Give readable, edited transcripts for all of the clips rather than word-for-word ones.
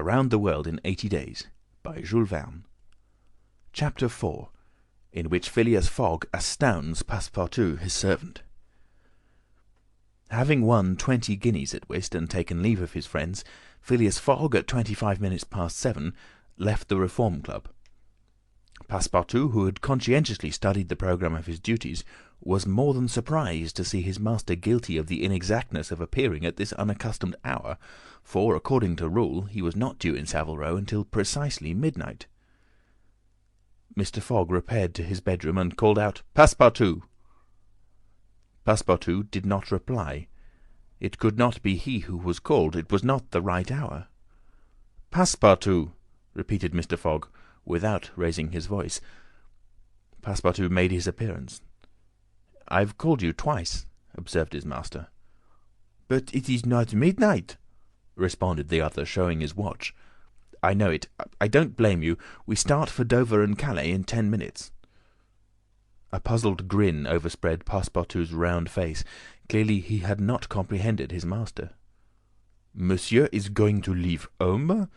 Around the World in 80 Days, by Jules Verne. Chapter 4, in which Phileas Fogg astounds Passepartout, his servant. Having won 20 guineas at whist and taken leave of his friends, Phileas Fogg, at 25 minutes past 7, left the Reform Club. Passepartout, who had conscientiously studied the programme of his duties, was more than surprised to see his master guilty of the inexactness of appearing at this unaccustomed hour, for, according to rule, he was not due in Savile Row until precisely midnight. Mr. Fogg repaired to his bedroom and called out, "Passepartout!" Passepartout did not reply. It could not be he who was called. It was not the right hour. "Passepartout!" repeated Mr. Fogg, without raising his voice. Passepartout made his appearance. "I've called you twice," observed his master. "But it is not midnight," responded the other, showing his watch. "I know it. I don't blame you. We start for Dover and Calais in 10 minutes." A puzzled grin overspread Passepartout's round face. Clearly he had not comprehended his master. "Monsieur is going to leave home?"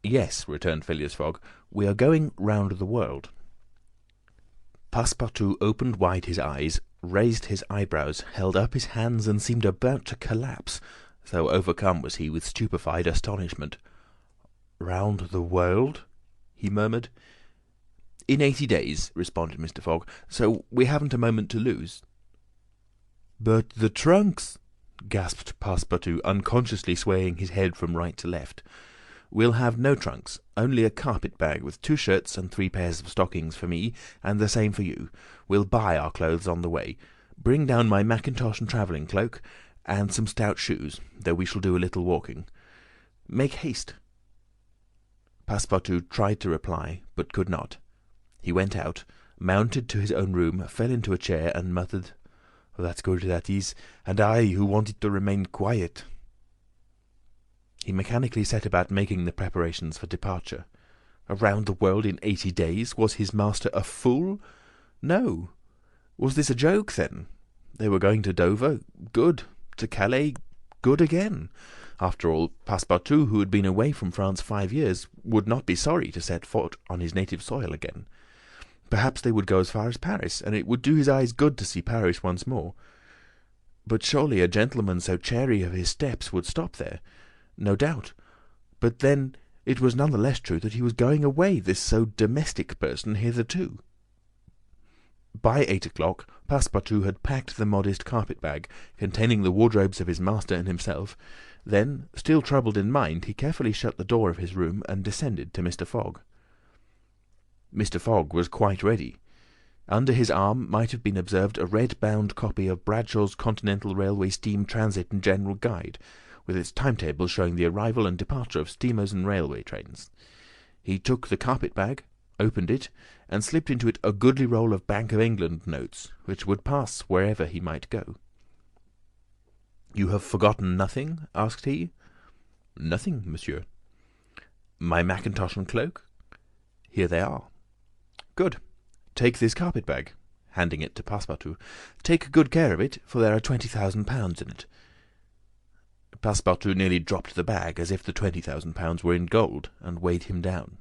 "Yes," returned Phileas Fogg. "We are going round the world." Passepartout opened wide his eyes, raised his eyebrows, held up his hands, and seemed about to collapse, so overcome was he with stupefied astonishment. "Round the world?" he murmured. "In 80 days," responded Mr. Fogg, "so we haven't a moment to lose." "But the trunks?" gasped Passepartout, unconsciously swaying his head from right to left. "We'll have no trunks, only a carpet-bag with 2 shirts and 3 pairs of stockings for me, and the same for you. We'll buy our clothes on the way. Bring down my mackintosh and travelling cloak, and some stout shoes, though we shall do a little walking. Make haste." Passepartout tried to reply, but could not. He went out, mounted to his own room, fell into a chair, and muttered, "Oh, that's good, that is, and I, who wanted to remain quiet." He mechanically set about making the preparations for departure. Around the world in 80 days? Was his master a fool? No. Was this a joke, then? They were going to Dover? Good. To Calais? Good again. After all, Passepartout, who had been away from France 5 years, would not be sorry to set foot on his native soil again. Perhaps they would go as far as Paris, and it would do his eyes good to see Paris once more. But surely a gentleman so chary of his steps would stop there. No doubt. But then it was none the less true that he was going away, this so domestic person hitherto. By 8 o'clock, Passepartout had packed the modest carpet-bag, containing the wardrobes of his master and himself. Then, still troubled in mind, he carefully shut the door of his room and descended to Mr. Fogg. Mr. Fogg was quite ready. Under his arm might have been observed a red-bound copy of Bradshaw's Continental Railway Steam Transit and General Guide, with its timetable showing the arrival and departure of steamers and railway trains. He took the carpet-bag, opened it, and slipped into it a goodly roll of Bank of England notes, which would pass wherever he might go. "You have forgotten nothing?" asked he. "Nothing, monsieur." "My mackintosh and cloak?" "Here they are." "Good. Take this carpet-bag," handing it to Passepartout. "Take good care of it, for there are 20,000 pounds in it." Passepartout nearly dropped the bag, as if the 20,000 pounds were in gold, and weighed him down.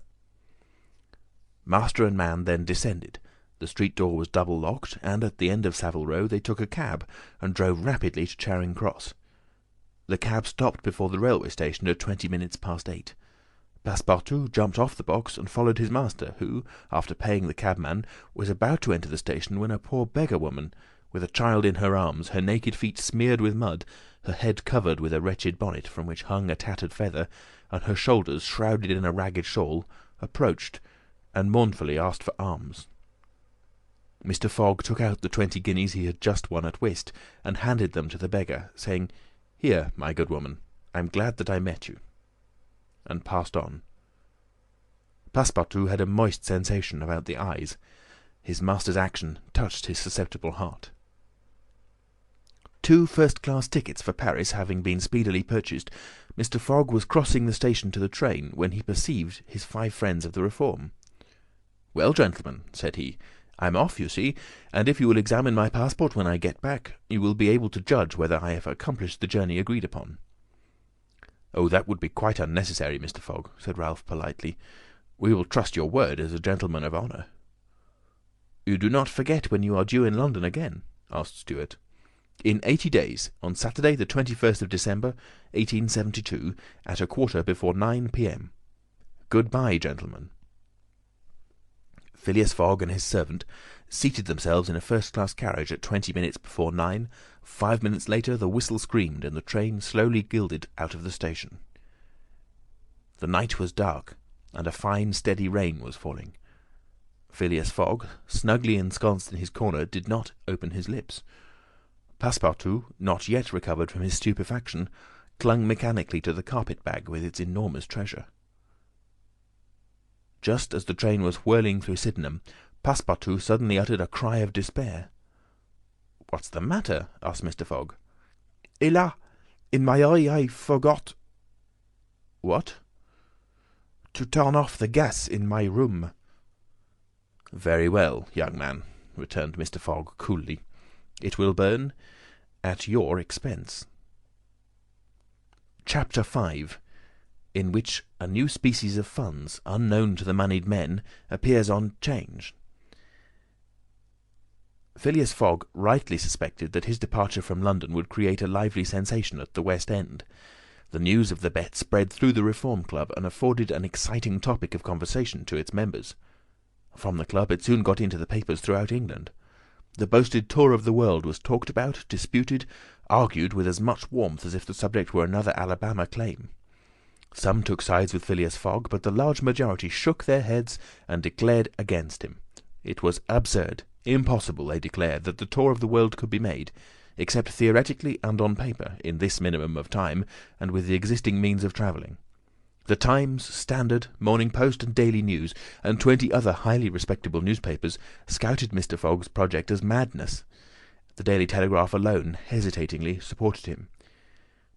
Master and man then descended. The street door was double-locked, and at the end of Savile Row they took a cab, and drove rapidly to Charing Cross. The cab stopped before the railway station at 20 minutes past 8. Passepartout jumped off the box and followed his master, who, after paying the cabman, was about to enter the station when a poor beggar-woman, with a child in her arms, her naked feet smeared with mud, her head covered with a wretched bonnet from which hung a tattered feather, and her shoulders shrouded in a ragged shawl, approached, and mournfully asked for alms. Mr. Fogg took out the 20 guineas he had just won at whist, and handed them to the beggar, saying, "Here, my good woman, I'm glad that I met you," and passed on. Passepartout had a moist sensation about the eyes. His master's action touched his susceptible heart. 2 first-class tickets for Paris having been speedily purchased, Mr. Fogg was crossing the station to the train, when he perceived his 5 friends of the Reform. "Well, gentlemen," said he, "I'm off, you see, and if you will examine my passport when I get back, you will be able to judge whether I have accomplished the journey agreed upon." "Oh, that would be quite unnecessary, Mr. Fogg," said Ralph politely. "We will trust your word as a gentleman of honour." "You do not forget when you are due in London again?" asked Stuart. "In 80 days, on Saturday the 21st of December, 1872, at 9:15 p.m. Good-bye, gentlemen." Phileas Fogg and his servant seated themselves in a first-class carriage at 20 minutes before 9. 5 minutes later the whistle screamed, and the train slowly glided out of the station. The night was dark, and a fine steady rain was falling. Phileas Fogg, snugly ensconced in his corner, did not open his lips. Passepartout, not yet recovered from his stupefaction, clung mechanically to the carpet-bag with its enormous treasure. Just as the train was whirling through Sydenham, Passepartout suddenly uttered a cry of despair. "What's the matter?" asked Mr. Fogg. "Hélas! In my hurry I forgot—" "What?" "To turn off the gas in my room." "Very well, young man," returned Mr. Fogg coolly. "It will burn at your expense." Chapter 5, in which a new species of funds, unknown to the moneyed men, appears on 'Change. Phileas Fogg rightly suspected that his departure from London would create a lively sensation at the West End. The news of the bet spread through the Reform Club and afforded an exciting topic of conversation to its members. From the club it soon got into the papers throughout England. The boasted tour of the world was talked about, disputed, argued with as much warmth as if the subject were another Alabama claim. Some took sides with Phileas Fogg, but the large majority shook their heads and declared against him. It was absurd, impossible, they declared, that the tour of the world could be made, except theoretically and on paper, in this minimum of time, and with the existing means of travelling. The Times, Standard, Morning Post, and Daily News, and 20 other highly respectable newspapers, scouted Mr. Fogg's project as madness. The Daily Telegraph alone, hesitatingly, supported him.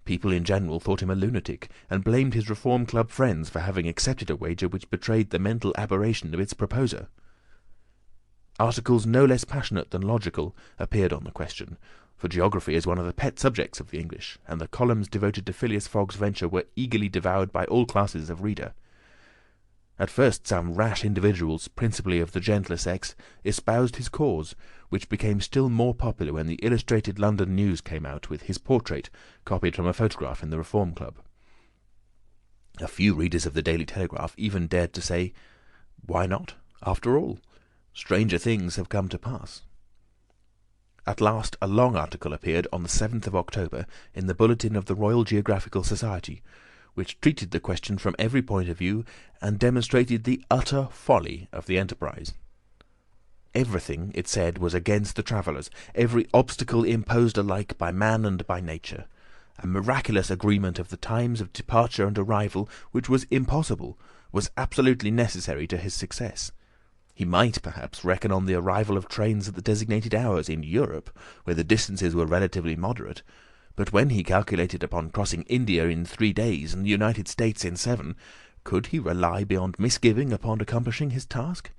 People in general thought him a lunatic, and blamed his Reform Club friends for having accepted a wager which betrayed the mental aberration of its proposer. Articles no less passionate than logical appeared on the question, for geography is one of the pet subjects of the English, and the columns devoted to Phileas Fogg's venture were eagerly devoured by all classes of reader. At first some rash individuals, principally of the gentler sex, espoused his cause, which became still more popular when the Illustrated London News came out with his portrait, copied from a photograph in the Reform Club. A few readers of the Daily Telegraph even dared to say, "Why not? After all, stranger things have come to pass." At last a long article appeared on the 7th of October in the Bulletin of the Royal Geographical Society, which treated the question from every point of view and demonstrated the utter folly of the enterprise. Everything, it said, was against the travellers, every obstacle imposed alike by man and by nature. A miraculous agreement of the times of departure and arrival, which was impossible, was absolutely necessary to his success. He might, perhaps, reckon on the arrival of trains at the designated hours in Europe, where the distances were relatively moderate, but when he calculated upon crossing India in 3 days and the United States in 7, could he rely beyond misgiving upon accomplishing his task?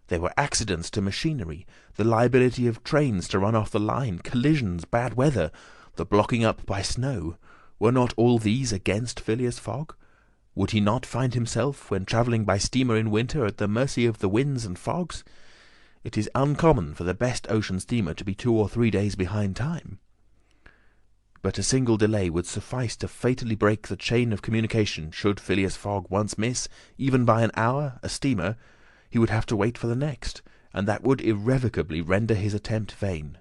There were accidents to machinery, the liability of trains to run off the line, collisions, bad weather, the blocking up by snow. Were not all these against Phileas Fogg? Would he not find himself, when travelling by steamer in winter, at the mercy of the winds and fogs? It is uncommon for the best ocean steamer to be 2 or 3 days behind time. But a single delay would suffice to fatally break the chain of communication. Should Phileas Fogg once miss, even by an hour, a steamer, he would have to wait for the next, and that would irrevocably render his attempt vain.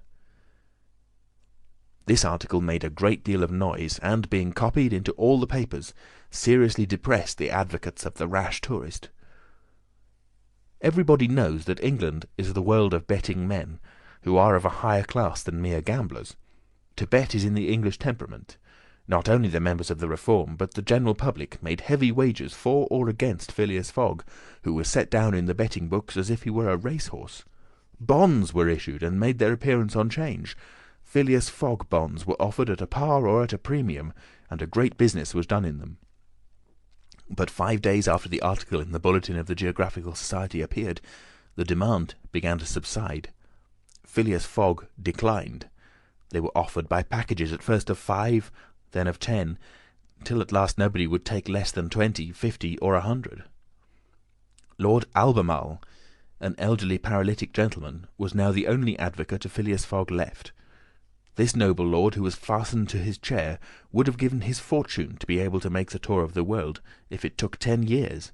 This article made a great deal of noise, and, being copied into all the papers, seriously depressed the advocates of the rash tourist. Everybody knows that England is the world of betting men, who are of a higher class than mere gamblers. To bet is in the English temperament. Not only the members of the Reform, but the general public made heavy wagers for or against Phileas Fogg, who was set down in the betting books as if he were a racehorse. Bonds were issued and made their appearance on 'Change. Phileas Fogg bonds were offered at a par or at a premium, and a great business was done in them. But 5 days after the article in the Bulletin of the Geographical Society appeared, the demand began to subside. Phileas Fogg declined. They were offered by packages, at first of 5, then of 10. till at last nobody would take less than 20, 50, or 100. Lord Albemarle, an elderly paralytic gentleman, was now the only advocate of Phileas Fogg left. This noble lord, who was fastened to his chair, would have given his fortune to be able to make the tour of the world, if it took 10 years,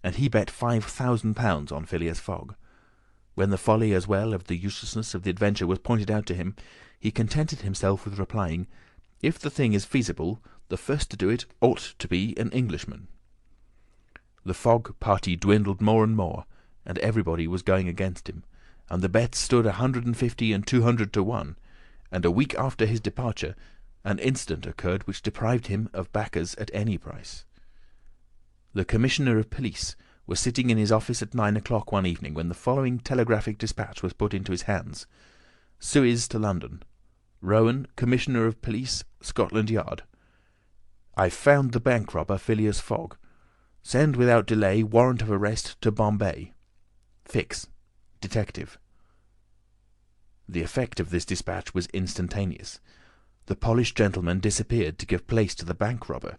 and he bet £5,000 on Phileas Fogg. When the folly as well of the uselessness of the adventure was pointed out to him, he contented himself with replying, "If the thing is feasible, the first to do it ought to be an Englishman." The Fogg party dwindled more and more, and everybody was going against him, and the bets stood 150 and 200 to 1, and a week after his departure an incident occurred which deprived him of backers at any price. The Commissioner of Police was sitting in his office at 9 o'clock one evening when the following telegraphic dispatch was put into his hands: Suez to London. Rowan, Commissioner of Police, Scotland Yard. I've found the bank robber Phileas Fogg. Send without delay warrant of arrest to Bombay. Fix. Detective. The effect of this dispatch was instantaneous. The polished gentleman disappeared to give place to the bank robber.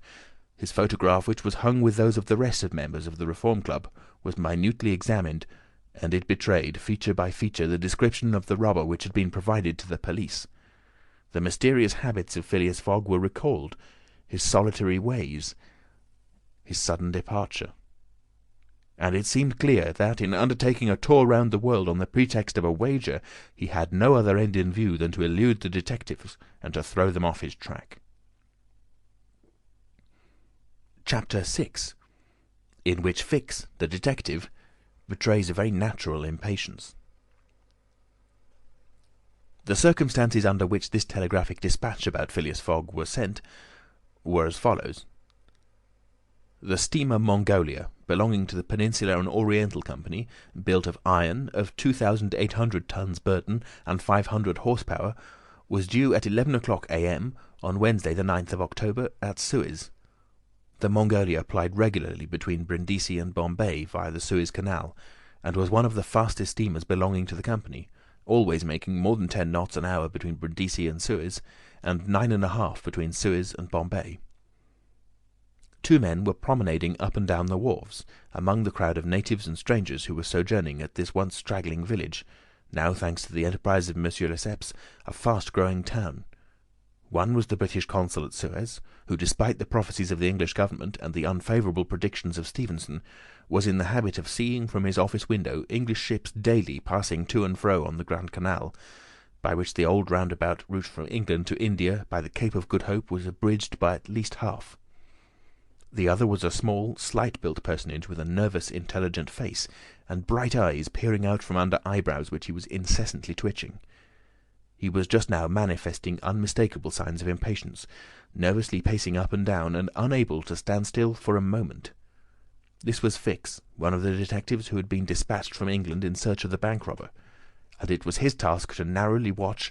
His photograph, which was hung with those of the rest of members of the Reform Club, was minutely examined, and it betrayed, feature by feature, the description of the robber which had been provided to the police. The mysterious habits of Phileas Fogg were recalled, his solitary ways, his sudden departure. And it seemed clear that, in undertaking a tour round the world on the pretext of a wager, he had no other end in view than to elude the detectives and to throw them off his track. Chapter 6, in which Fix, the detective, betrays a very natural impatience. The circumstances under which this telegraphic dispatch about Phileas Fogg was sent were as follows. The steamer Mongolia, belonging to the Peninsular and Oriental Company, built of iron, of 2,800 tons burden and 500 horsepower, was due at 11 o'clock a.m. on Wednesday the 9th of October at Suez. The Mongolia plied regularly between Brindisi and Bombay via the Suez Canal, and was one of the fastest steamers belonging to the company, always making more than 10 knots an hour between Brindisi and Suez, and 9½ between Suez and Bombay. 2 men were promenading up and down the wharves, among the crowd of natives and strangers who were sojourning at this once straggling village, now, thanks to the enterprise of Monsieur Lesseps, a fast-growing town. One was the British consul at Suez, who, despite the prophecies of the English government and the unfavourable predictions of Stevenson, was in the habit of seeing from his office window English ships daily passing to and fro on the Grand Canal, by which the old roundabout route from England to India by the Cape of Good Hope was abridged by at least half. The other was a small, slight-built personage with a nervous, intelligent face, and bright eyes peering out from under eyebrows which he was incessantly twitching. He was just now manifesting unmistakable signs of impatience, nervously pacing up and down, and unable to stand still for a moment. This was Fix, one of the detectives who had been dispatched from England in search of the bank robber, and it was his task to narrowly watch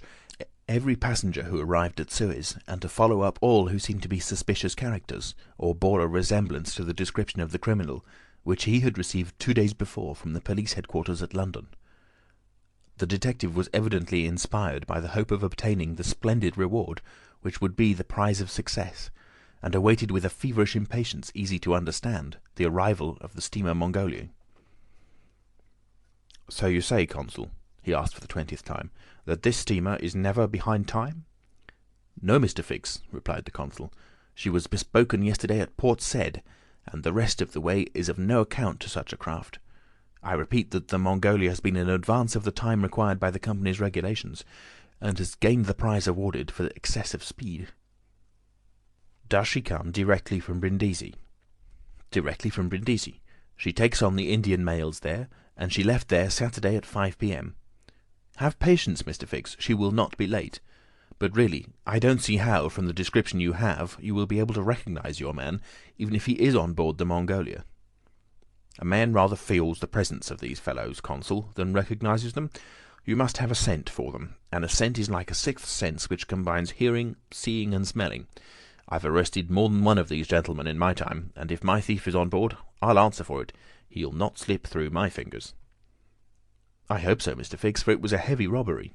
every passenger who arrived at Suez, and to follow up all who seemed to be suspicious characters, or bore a resemblance to the description of the criminal, which he had received 2 days before from the police headquarters at London. The detective was evidently inspired by the hope of obtaining the splendid reward which would be the prize of success, and awaited with a feverish impatience easy to understand the arrival of the steamer Mongolia. "So you say, Consul," he asked for the 20th time, "that this steamer is never behind time?" "No, Mr. Fix," replied the Consul. "She was bespoken yesterday at Port Said, and the rest of the way is of no account to such a craft. I repeat that the Mongolia has been in advance of the time required by the company's regulations, and has gained the prize awarded for excessive speed." "Does she come directly from Brindisi?" "Directly from Brindisi. She takes on the Indian mails there, and she left there Saturday at 5 p.m. Have patience, Mr. Fix, she will not be late. But really, I don't see how, from the description you have, you will be able to recognize your man, even if he is on board the Mongolia." "A man rather feels the presence of these fellows, Consul, than recognizes them. You must have a scent for them, and a scent is like a sixth sense which combines hearing, seeing, and smelling. I've arrested more than one of these gentlemen in my time, and if my thief is on board, I'll answer for it, he'll not slip through my fingers." "I hope so, Mr. Fix, for it was a heavy robbery."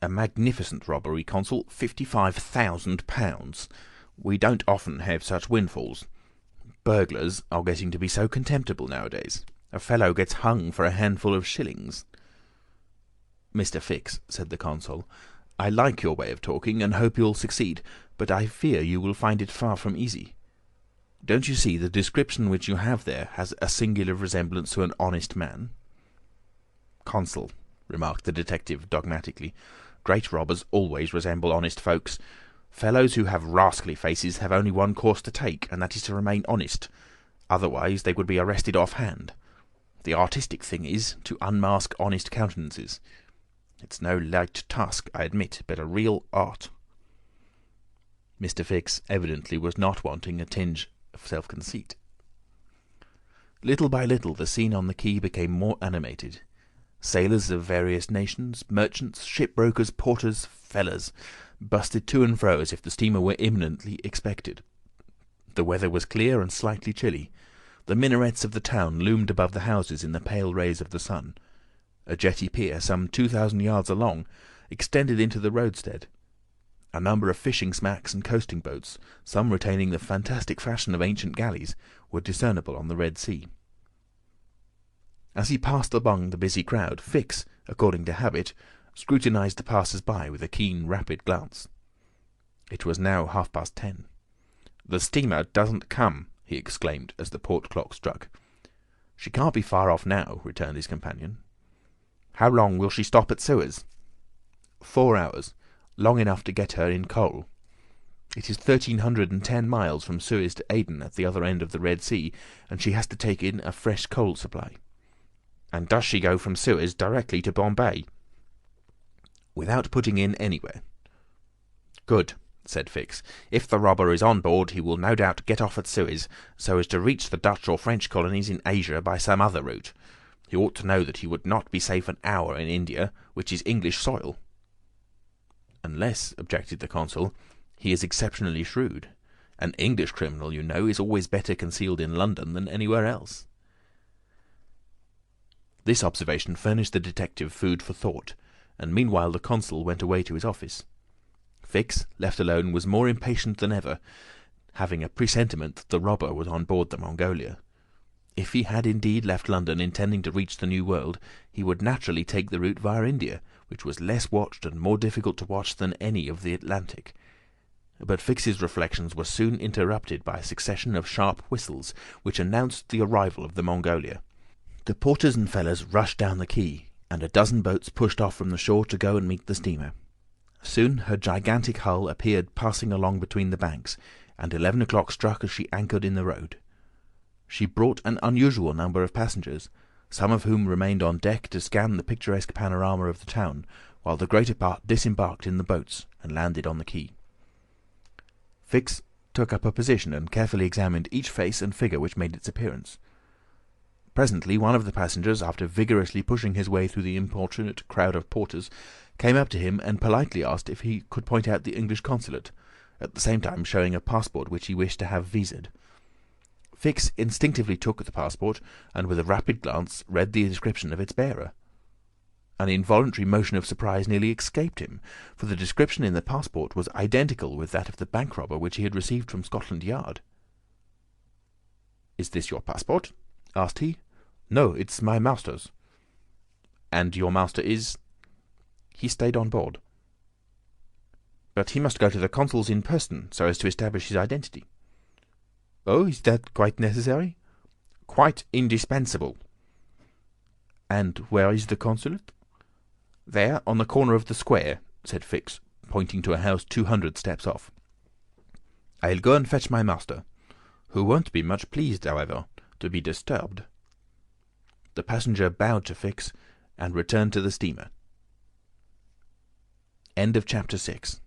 "A magnificent robbery, Consul. £55,000. We don't often have such windfalls. Burglars are getting to be so contemptible nowadays. A fellow gets hung for a handful of shillings." "Mr. Fix," said the consul, "I like your way of talking, and hope you'll succeed, but I fear you will find it far from easy. Don't you see the description which you have there has a singular resemblance to an honest man?" "Consul," remarked the detective dogmatically, "great robbers always resemble honest folks. Fellows who have rascally faces have only one course to take, and that is to remain honest. Otherwise they would be arrested off-hand. The artistic thing is to unmask honest countenances. It's no light task, I admit, but a real art." Mr. Fix evidently was not wanting a tinge of self-conceit. Little by little the scene on the quay became more animated. Sailors of various nations, merchants, shipbrokers, porters, fellers, busted to and fro as if the steamer were imminently expected. The weather was clear and slightly chilly. The minarets of the town loomed above the houses in the pale rays of the sun. A jetty pier, some 2,000 yards along, extended into the roadstead. A number of fishing smacks and coasting boats, some retaining the fantastic fashion of ancient galleys, were discernible on the Red Sea. As he passed among the busy crowd, Fix, according to habit, scrutinized the passers-by with a keen, rapid glance. It was now 10:30. "The steamer doesn't come," he exclaimed as the port clock struck. "She can't be far off now," returned his companion. "How long will she stop at Suez?" "4 hours. Long enough to get her in coal. It is 1,310 miles from Suez to Aden at the other end of the Red Sea, and she has to take in a fresh coal supply." "And does she go from Suez directly to Bombay?" "Without putting in anywhere." "Good," said Fix. "If the robber is on board, he will no doubt get off at Suez, so as to reach the Dutch or French colonies in Asia by some other route. He ought to know that he would not be safe an hour in India, which is English soil." "Unless," objected the consul, "he is exceptionally shrewd. An English criminal, you know, is always better concealed in London than anywhere else." This observation furnished the detective food for thought, and meanwhile the consul went away to his office. Fix, left alone, was more impatient than ever, having a presentiment that the robber was on board the Mongolia. If he had indeed left London intending to reach the New World, he would naturally take the route via India, which was less watched and more difficult to watch than any of the Atlantic. But Fix's reflections were soon interrupted by a succession of sharp whistles, which announced the arrival of the Mongolia. The porters and fellers rushed down the quay, and a dozen boats pushed off from the shore to go and meet the steamer. Soon her gigantic hull appeared passing along between the banks, and 11 o'clock struck as she anchored in the road. She brought an unusual number of passengers, some of whom remained on deck to scan the picturesque panorama of the town, while the greater part disembarked in the boats and landed on the quay. Fix took up a position and carefully examined each face and figure which made its appearance. Presently one of the passengers, after vigorously pushing his way through the importunate crowd of porters, came up to him and politely asked if he could point out the English consulate, at the same time showing a passport which he wished to have visaed. Fix instinctively took the passport, and with a rapid glance read the description of its bearer. An involuntary motion of surprise nearly escaped him, for the description in the passport was identical with that of the bank robber which he had received from Scotland Yard. "Is this your passport?" asked he. "No, it's my master's." "And your master is—" "He stayed on board." "But he must go to the consul's in person, so as to establish his identity." "Oh, is that quite necessary?" "Quite indispensable." "And where is the consulate?" "There, on the corner of the square," said Fix, pointing to a house 200 steps off. "I'll go and fetch my master, who won't be much pleased, however, to be disturbed." The passenger bowed to Fix and returned to the steamer. End of chapter 6.